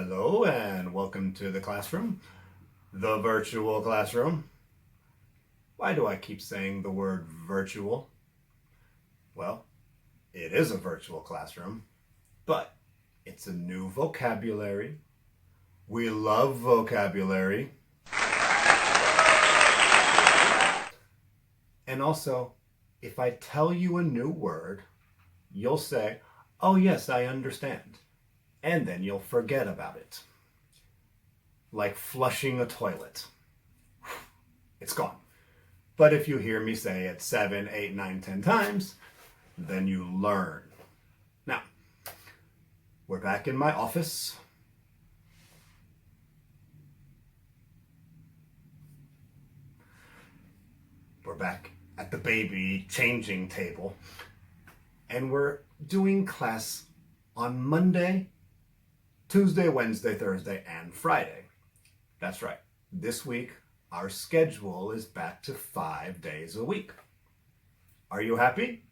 Hello and welcome to the classroom, the virtual classroom. Why do I keep saying the word virtual? Well, it is a virtual classroom, but it's a new vocabulary. We love vocabulary. And also, if I tell you a new word, you'll say, "Oh yes, I understand." And then you'll forget about it. Like flushing a toilet. It's gone. But if you hear me say it 7, 8, 9, 10 times, then you learn. Now, we're back in my office. We're back at the baby changing table. And we're doing class on Monday, Tuesday, Wednesday, Thursday, and Friday. That's right. This week, our schedule is back to 5 days a week. Are you happy?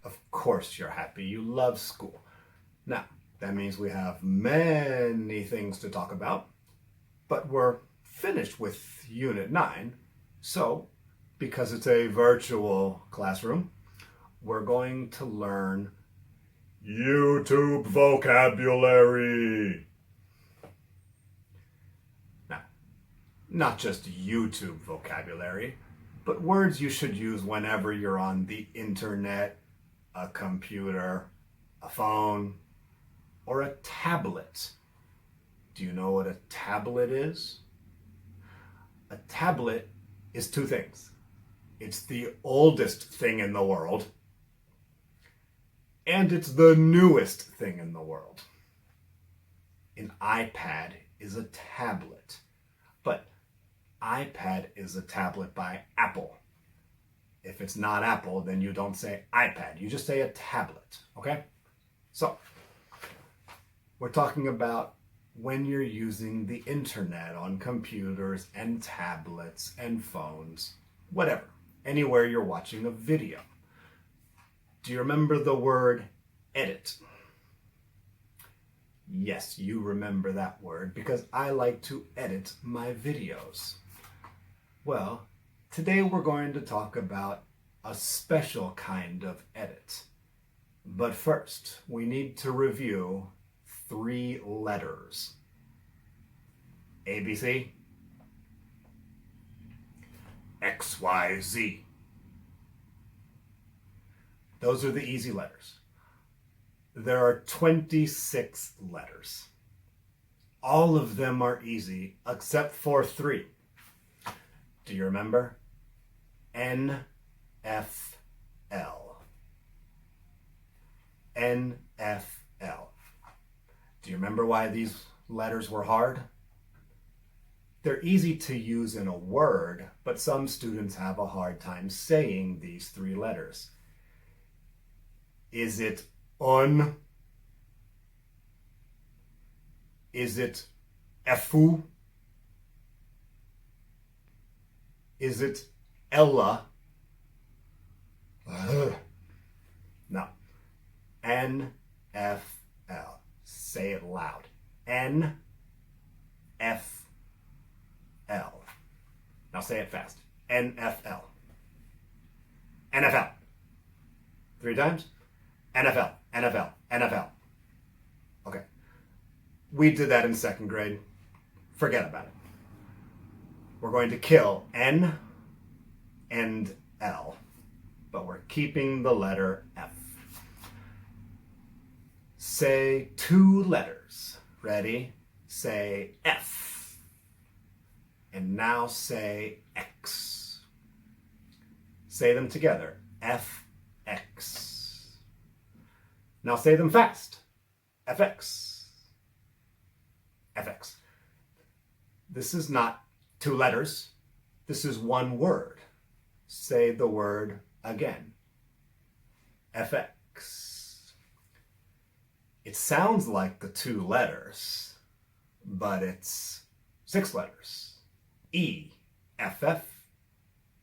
Of course you're happy. You love school. Now, that means we have many things to talk about, but we're finished with Unit 9. So, because it's a virtual classroom, we're going to learn YouTube vocabulary. Now, not just YouTube vocabulary, but words you should use whenever you're on the internet, a computer, a phone, or a tablet. Do you know what a tablet is? A tablet is two things. It's the oldest thing in the world, and it's the newest thing in the world. An iPad is a tablet, but iPad is a tablet by Apple. If it's not Apple, then you don't say iPad, you just say a tablet, okay? So, we're talking about when you're using the internet on computers and tablets and phones, whatever, anywhere you're watching a video. Do you remember the word edit? Yes, you remember that word because I like to edit my videos. Well, today we're going to talk about a special kind of edit. But first, we need to review 3 letters. ABC, XYZ. Those are the easy letters. There are 26 letters. All of them are easy except for 3. Do you remember? NFL. NFL. Do you remember why these letters were hard? They're easy to use in a word, but some students have a hard time saying these 3 letters. Is it on? Is it efu? Is it Ella? No. NFL. Say it loud. NFL. Now say it fast. NFL. NFL. 3 times. NFL, NFL, NFL. Okay. We did that in 2nd grade. Forget about it. We're going to kill N and L, but we're keeping the letter F. Say 2 letters. Ready? Say F. And now say X. Say them together. F, X. Now say them fast. FX. FX. This is not 2 letters. This is 1 word. Say the word again. FX. It sounds like the 2 letters, but it's 6 letters. E, FF,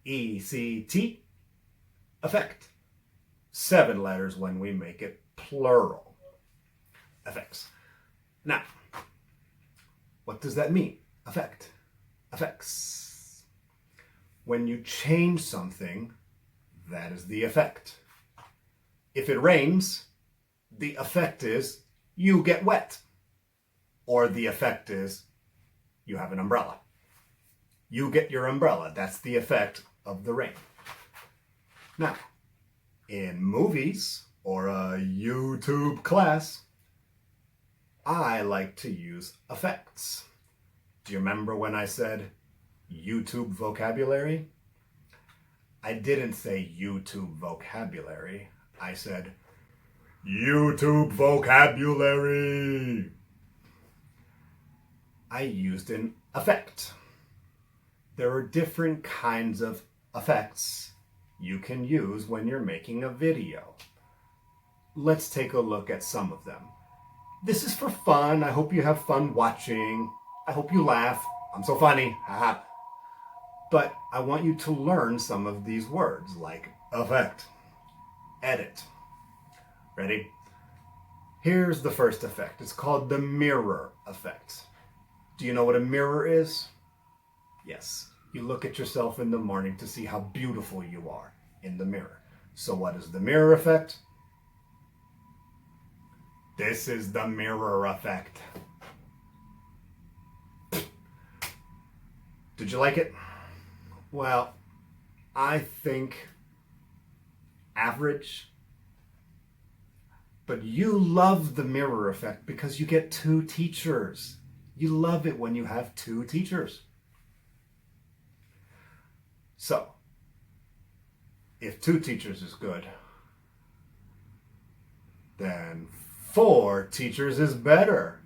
ECT, effect. 7 letters when we make it plural. effects. Now, what does that mean? Effect. Effects. When you change something, that is the effect. If it rains, the effect is you get wet. Or the effect is you have an umbrella. You get your umbrella. That's the effect of the rain. Now, in movies or a YouTube class, I like to use effects. Do you remember when I said YouTube vocabulary? I didn't say YouTube vocabulary. I said YouTube vocabulary. I used an effect. There are different kinds of effects you can use when you're making a video. Let's take a look at some of them. This is for fun. I hope you have fun watching. I hope you laugh. I'm so funny. Haha. But I want you to learn some of these words like effect, edit. Ready? Here's the first effect. It's called the mirror effect. Do you know what a mirror is? Yes. You look at yourself in the morning to see how beautiful you are in the mirror. So what is the mirror effect? This is the mirror effect. Did you like it? Well, I think average. But you love the mirror effect because you get two teachers. You love it when you have two teachers. So, if two teachers is good, then 4 teachers is better.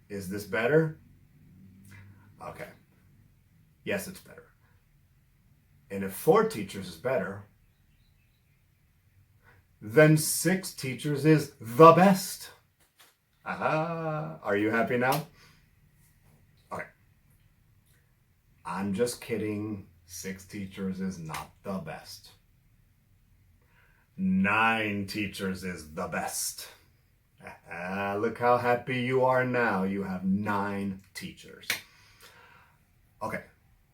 Is this better? Okay. Yes, it's better. And if 4 teachers is better, then 6 teachers is the best. Aha! Are you happy now? Okay. I'm just kidding. 6 teachers is not the best. 9 teachers is the best. Look how happy you are now. You have 9 teachers. Okay,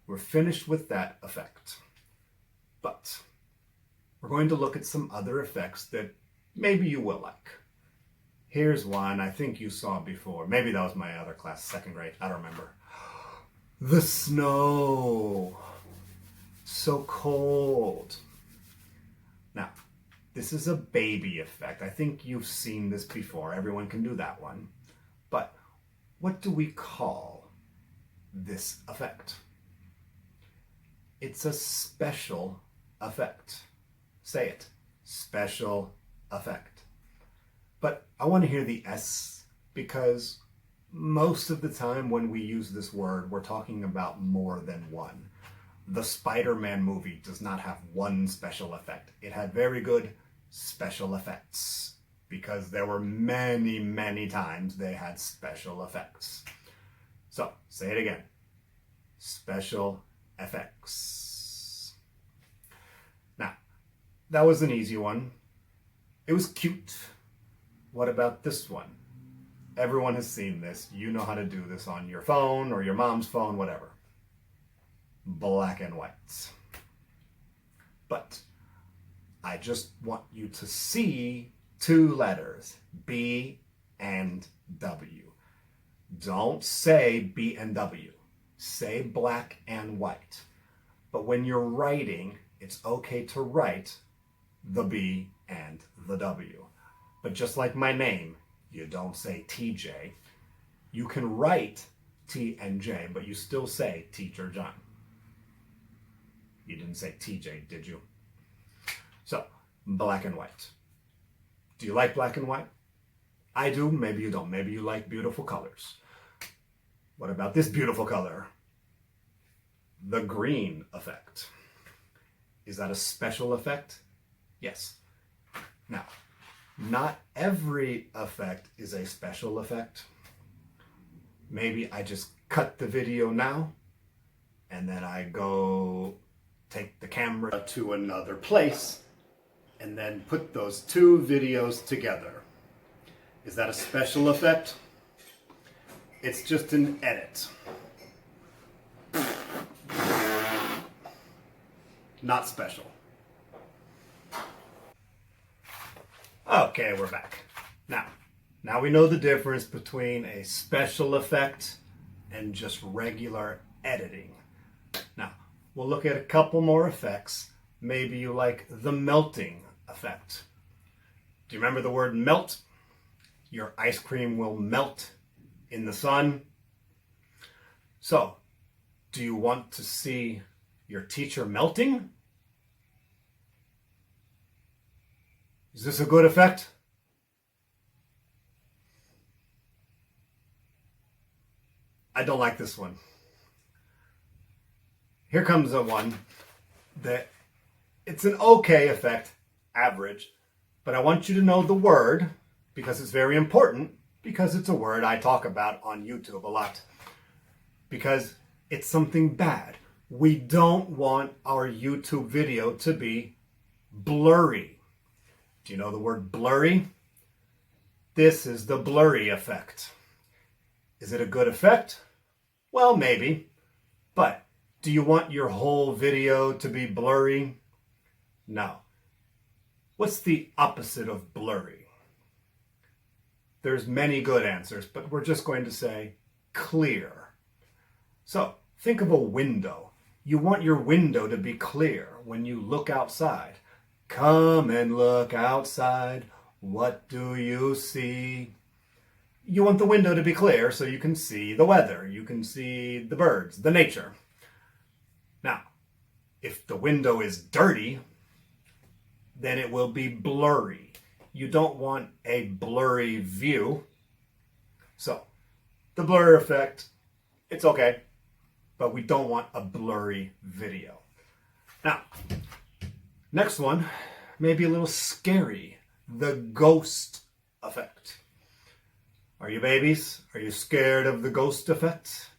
we're finished with that effect. But we're going to look at some other effects that maybe you will like. Here's one I think you saw before. Maybe that was my other class, 2nd grade. I don't remember. The snow. So cold. Now, this is a baby effect. I think you've seen this before. Everyone can do that one. But what do we call this effect? It's a special effect. Say it. Special effect. But I want to hear the S because most of the time when we use this word, we're talking about more than one. The Spider-Man movie does not have one special effect. It had very good special effects because there were many, many times they had special effects. So, say it again. Special effects. Now, that was an easy one. It was cute. What about this one? Everyone has seen this. You know how to do this on your phone or your mom's phone, whatever. Black and white. But I just want you to see 2 letters, B and W. Don't say B and W. Say black and white. But when you're writing, it's okay to write the B and the W. But just like my name, you don't say TJ. You can write T and J, but you still say Teacher John. You didn't say TJ, did you? So, black and white. Do you like black and white? I do, maybe you don't. Maybe you like beautiful colors. What about this beautiful color? The green effect. Is that a special effect? Yes. Now, not every effect is a special effect. Maybe I just cut the video now, and then I go take the camera to another place, and then put those 2 videos together. Is that a special effect? It's just an edit. Not special. Okay, we're back. Now we know the difference between a special effect and just regular editing. Now, we'll look at a couple more effects. Maybe you like the melting effect. Do you remember the word melt? Your ice cream will melt in the sun. So, do you want to see your teacher melting? Is this a good effect? I don't like this one. Here comes a one that it's an okay effect, average, but I want you to know the word because it's very important, because it's a word I talk about on YouTube a lot, because it's something bad. We don't want our YouTube video to be blurry. Do you know the word blurry? This is the blurry effect. Is it a good effect? Well, maybe. But do you want your whole video to be blurry? No. What's the opposite of blurry? There's many good answers, but we're just going to say clear. So think of a window. You want your window to be clear when you look outside. Come and look outside. What do you see? You want the window to be clear so you can see the weather, you can see the birds, the nature. Now, if the window is dirty, then it will be blurry. You don't want a blurry view. So, the blur effect, it's okay, but we don't want a blurry video. Now, next one may be a little scary, the ghost effect. Are you babies? Are you scared of the ghost effect?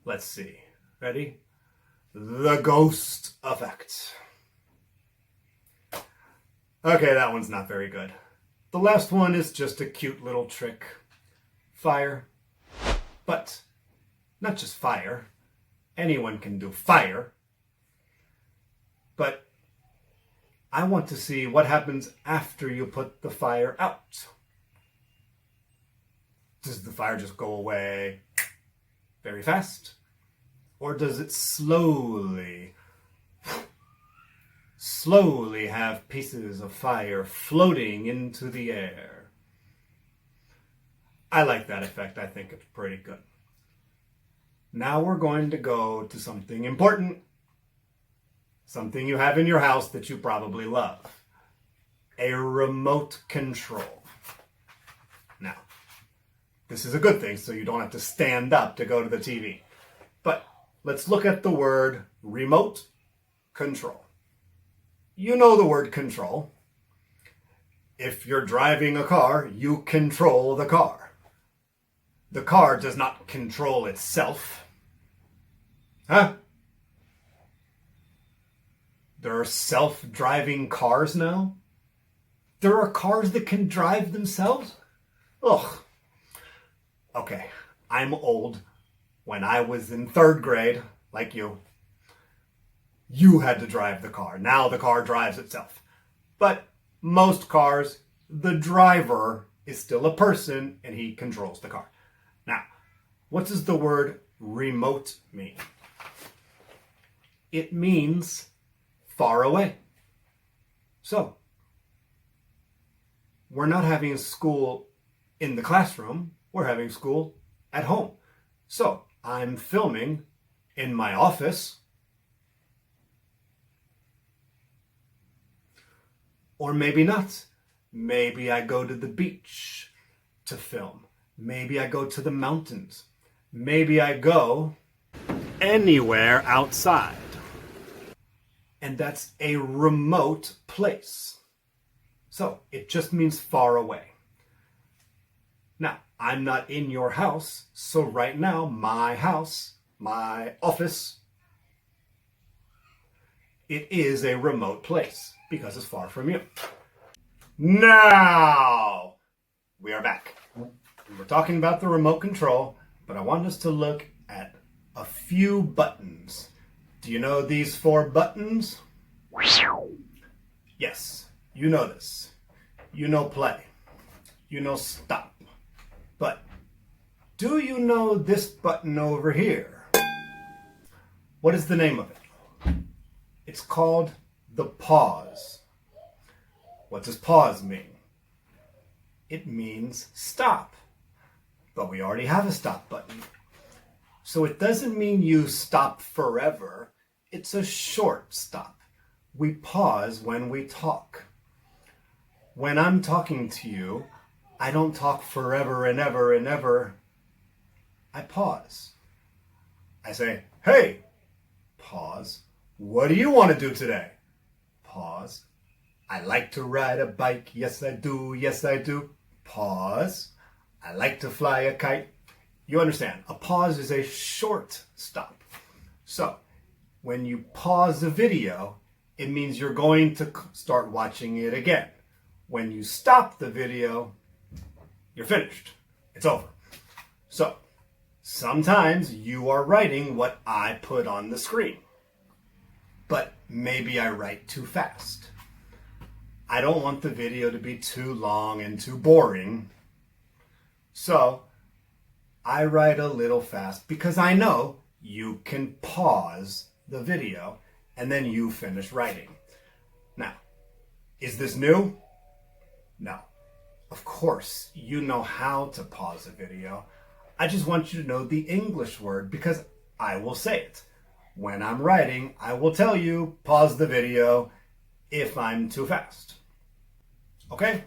Let's see. Ready? The ghost effect. Okay, that one's not very good. The last one is just a cute little trick. Fire. But not just fire. Anyone can do fire. But I want to see what happens after you put the fire out. Does the fire just go away very fast? Or does it slowly have pieces of fire floating into the air? I like that effect. I think it's pretty good. Now we're going to go to something important. Something you have in your house that you probably love. A remote control. Now, this is a good thing, so you don't have to stand up to go to the TV. But let's look at the word remote control. You know the word control. If you're driving a car, you control the car. The car does not control itself. Huh? There are self-driving cars now? There are cars that can drive themselves? Ugh. Okay, I'm old. When I was in 3rd grade, like you had to drive the car. Now the car drives itself. But most cars, the driver is still a person and he controls the car. Now, what does the word remote mean? It means far away. So, we're not having school in the classroom. We're having school at home. So, I'm filming in my office. Or maybe not. Maybe I go to the beach to film. Maybe I go to the mountains. Maybe I go anywhere outside. And that's a remote place. So it just means far away. Now, I'm not in your house, so right now, my house, my office, it is a remote place because it's far from you. Now, We are back. We were talking about the remote control, but I want us to look at a few buttons. Do you know these 4 buttons? Yes, you know this. You know play. You know stop. But do you know this button over here? What is the name of it? It's called the pause. What does pause mean? It means stop. But we already have a stop button. So it doesn't mean you stop forever. It's a short stop. We pause when we talk. When I'm talking to you, I don't talk forever and ever and ever. I pause. I say, hey, pause. What do you want to do today? Pause. I like to ride a bike. Yes, I do. Yes, I do. Pause. I like to fly a kite. You understand, a pause is a short stop. So, when you pause the video, it means you're going to start watching it again. When you stop the video, you're finished. It's over. So, sometimes you are writing what I put on the screen. But maybe I write too fast. I don't want the video to be too long and too boring. So, I write a little fast because I know you can pause the video and then you finish writing. Now, is this new? No. Of course, you know how to pause a video. I just want you to know the English word because I will say it. When I'm writing, I will tell you, pause the video if I'm too fast. Okay?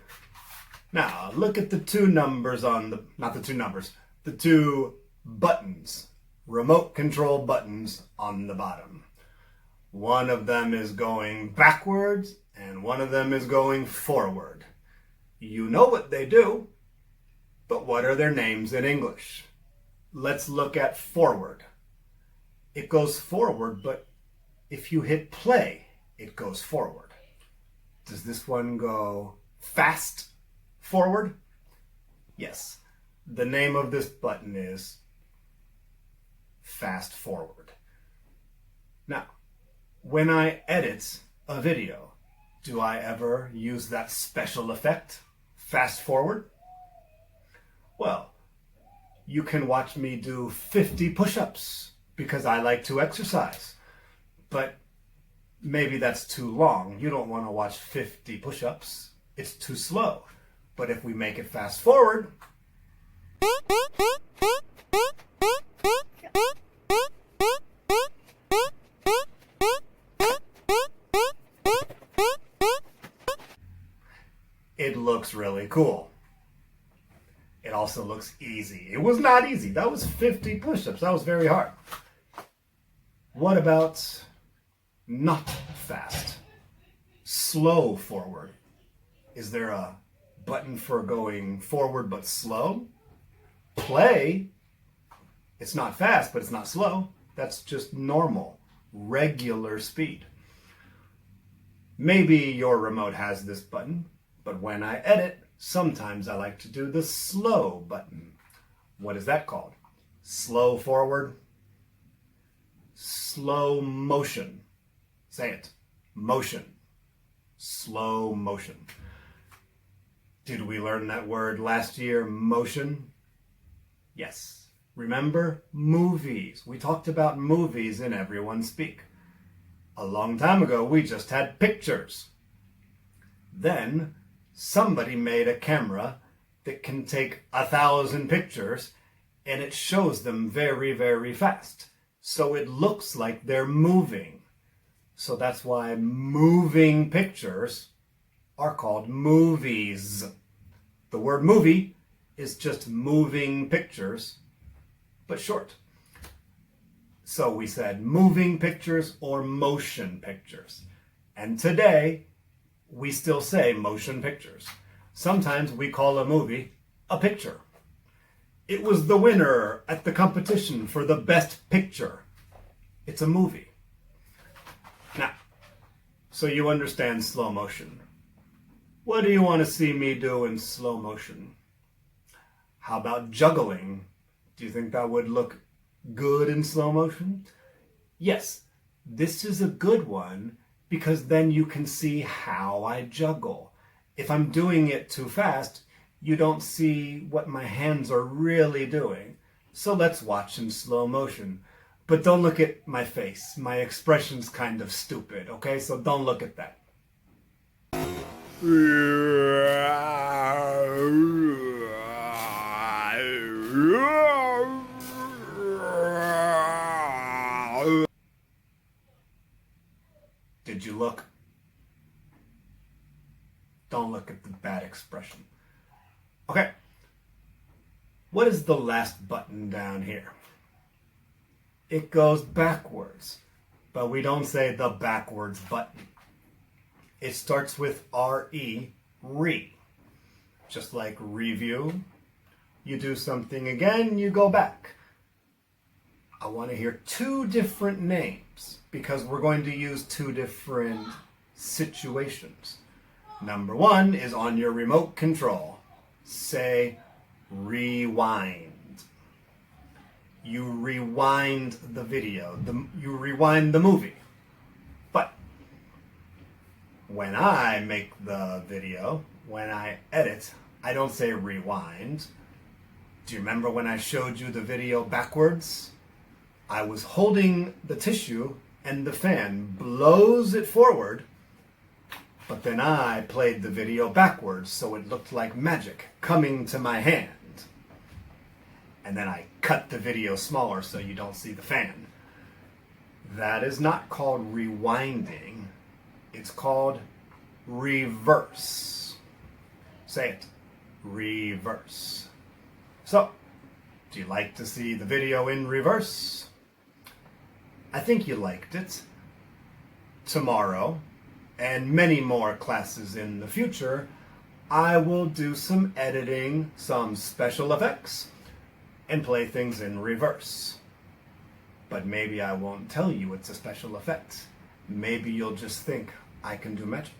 Now, look at the 2 numbers on the, not the 2 numbers, the 2 buttons, remote control buttons on the bottom. One of them is going backwards and one of them is going forward. You know what they do, but what are their names in English? Let's look at forward. It goes forward, but if you hit play, it goes forward. Does this one go fast forward? Yes. The name of this button is fast forward. Now, when I edit a video, do I ever use that special effect, fast forward? Well, you can watch me do 50 push-ups because I like to exercise. But maybe that's too long. You don't want to watch 50 push-ups. It's too slow. But if we make it fast forward, it looks really cool. It also looks easy. It was not easy. That was 50 push-ups. That was very hard. What about not fast? Slow forward. Is there a button for going forward but slow? Play. It's not fast, but it's not slow. That's just normal, regular speed. Maybe your remote has this button, but when I edit, sometimes I like to do the slow button. What is that called? Slow forward. Slow motion. Say it. Motion. Slow motion. Did we learn that word last year, motion? Yes. Remember movies. We talked about movies in Everyone Speak. A long time ago, we just had pictures. Then, somebody made a camera that can take 1,000 pictures and it shows them very, very fast. So it looks like they're moving. So that's why moving pictures are called movies. The word movie is just moving pictures, but short. So we said moving pictures or motion pictures. And today, we still say motion pictures. Sometimes we call a movie a picture. It was the winner at the competition for the best picture. It's a movie. Now, so you understand slow motion. What do you want to see me do in slow motion? How about juggling? Do you think that would look good in slow motion? Yes, this is a good one because then you can see how I juggle. If I'm doing it too fast, you don't see what my hands are really doing. So let's watch in slow motion. But don't look at my face. My expression's kind of stupid, okay? So don't look at that. Did you look? Don't look at the bad expression. Okay. What is the last button down here? It goes backwards, but we don't say the backwards button. It starts with R-E, re. Just like review. You do something again, you go back. I want to hear two different names because we're going to use two different situations. Number one is on your remote control. Say rewind. You rewind the video. You rewind the movie. But when I make the video, when I edit, I don't say rewind. Do you remember when I showed you the video backwards? I was holding the tissue and the fan blows it forward, but then I played the video backwards so it looked like magic coming to my hand. And then I cut the video smaller so you don't see the fan. That is not called rewinding. It's called reverse. Say it. Reverse. So, do you like to see the video in reverse? I think you liked it. Tomorrow, and many more classes in the future, I will do some editing, some special effects, and play things in reverse. But maybe I won't tell you it's a special effect. Maybe you'll just think I can do magic.